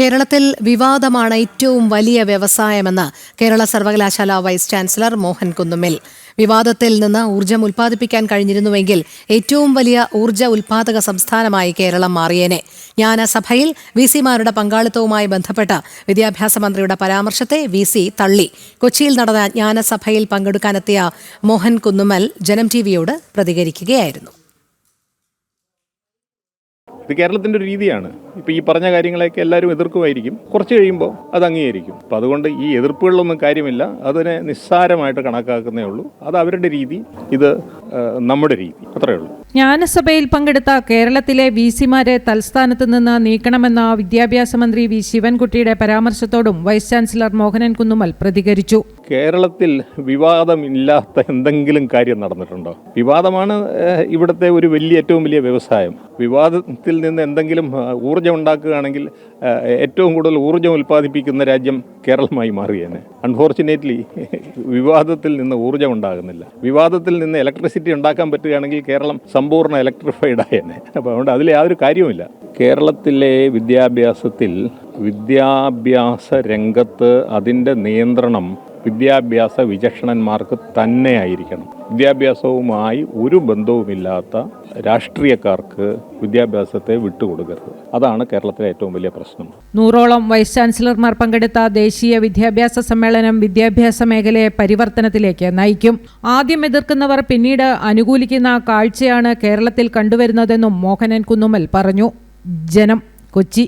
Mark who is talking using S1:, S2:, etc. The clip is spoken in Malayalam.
S1: കേരളത്തിൽ വിവാദമാണ് ഏറ്റവും വലിയ വ്യവസായമെന്ന് കേരള സർവകലാശാല വൈസ് ചാൻസലർ മോഹൻ കുന്നുമ്മൽ. വിവാദത്തിൽ നിന്ന് ഊർജ്ജം ഉൽപ്പാദിപ്പിക്കാൻ കഴിഞ്ഞിരുന്നുവെങ്കിൽ ഏറ്റവും വലിയ ഊർജ്ജ ഉൽപ്പാദക സംസ്ഥാനമായി കേരളം മാറിയേനെ. ജ്ഞാനസഭയിൽ വിസിമാരുടെ പങ്കാളിത്തവുമായി ബന്ധപ്പെട്ട വിദ്യാഭ്യാസ മന്ത്രിയുടെ പരാമർശത്തെ വിസി തള്ളി. കൊച്ചിയിൽ നടന്ന ജ്ഞാനസഭയിൽ പങ്കെടുക്കാനെത്തിയ മോഹൻ കുന്നുമ്മൽ ജനം ടിവിയോട് പ്രതികരിക്കുകയായിരുന്നു.
S2: ഇത് കേരളത്തിൻ്റെ ഒരു രീതിയാണ്. ഇപ്പോൾ ഈ പറഞ്ഞ കാര്യങ്ങളെയൊക്കെ എല്ലാവരും എതിർക്കുമായിരിക്കും, കുറച്ച് കഴിയുമ്പോൾ അത് അംഗീകരിക്കും. അപ്പോൾ അതുകൊണ്ട് ഈ എതിർപ്പുകളിലൊന്നും കാര്യമില്ല, അതിനെ നിസ്സാരമായിട്ട് കണക്കാക്കുന്നേ ഉള്ളൂ. അത് അവരുടെ രീതി, ഇത് നമ്മുടെ രീതി, അത്രയേ ഉള്ളൂ.
S3: ജ്ഞാനസഭയിൽ പങ്കെടുത്ത കേരളത്തിലെ വിസിമാരെ തൽസ്ഥാനത്ത് നിന്ന് നീക്കണമെന്ന വിദ്യാഭ്യാസ മന്ത്രി വി ശിവൻകുട്ടിയുടെ പരാമർശത്തോടും വൈസ് ചാൻസലർ മോഹനൻ കുന്നുമ്മൽ പ്രതികരിച്ചു.
S2: കേരളത്തിൽ വിവാദമില്ലാത്ത എന്തെങ്കിലും കാര്യം നടന്നിട്ടുണ്ടോ? വിവാദമാണ് ഇവിടുത്തെ ഒരു ഏറ്റവും വലിയ വ്യവസായം. വിവാദത്തിൽ നിന്ന് എന്തെങ്കിലും ഊർജ്ജം ഉണ്ടാക്കുകയാണെങ്കിൽ ഏറ്റവും കൂടുതൽ ഊർജ്ജം ഉൽപ്പാദിപ്പിക്കുന്ന രാജ്യം കേരളമായി മാറുകയാണ്. അൺഫോർച്ചുനേറ്റ്ലി വിവാദത്തിൽ നിന്ന് ഊർജ്ജം ഉണ്ടാകുന്നില്ല. വിവാദത്തിൽ നിന്ന് ഇലക്ട്രിസിറ്റി ഉണ്ടാക്കാൻ പറ്റുകയാണെങ്കിൽ കേരളം സമ്പൂർണ്ണ ഇലക്ട്രിഫൈഡ് ആയെന്നെ. അപ്പോൾ അതുകൊണ്ട് അതിൽ യാതൊരു കാര്യവുമില്ല. കേരളത്തിലെ വിദ്യാഭ്യാസ രംഗത്ത് അതിൻ്റെ നിയന്ത്രണം വിദ്യാഭ്യാസ വിചക്ഷണന്മാർക്ക് തന്നെയായിരിക്കണം. വിദ്യാഭ്യാസവുമായി ഒരു ബന്ധവുമില്ലാത്ത രാഷ്ട്രീയക്കാർക്ക് വിദ്യാഭ്യാസത്തെ വിട്ടുകൊടുക്കരുത്. അതാണ് കേരളത്തിലെ ഏറ്റവും വലിയ പ്രശ്നം.
S3: 100ഓളം വൈസ് ചാൻസലർമാർ പങ്കെടുത്ത ദേശീയ വിദ്യാഭ്യാസ സമ്മേളനം വിദ്യാഭ്യാസ മേഖലയെ പരിവർത്തനത്തിലേക്ക് നയിക്കും. ആദ്യം എതിർക്കുന്നവർ പിന്നീട് അനുകൂലിക്കുന്ന കാഴ്ചയാണ് കേരളത്തിൽ കണ്ടുവരുന്നതെന്നും മോഹനൻ കുന്നുമ്മൽ പറഞ്ഞു. ജനം, കൊച്ചി.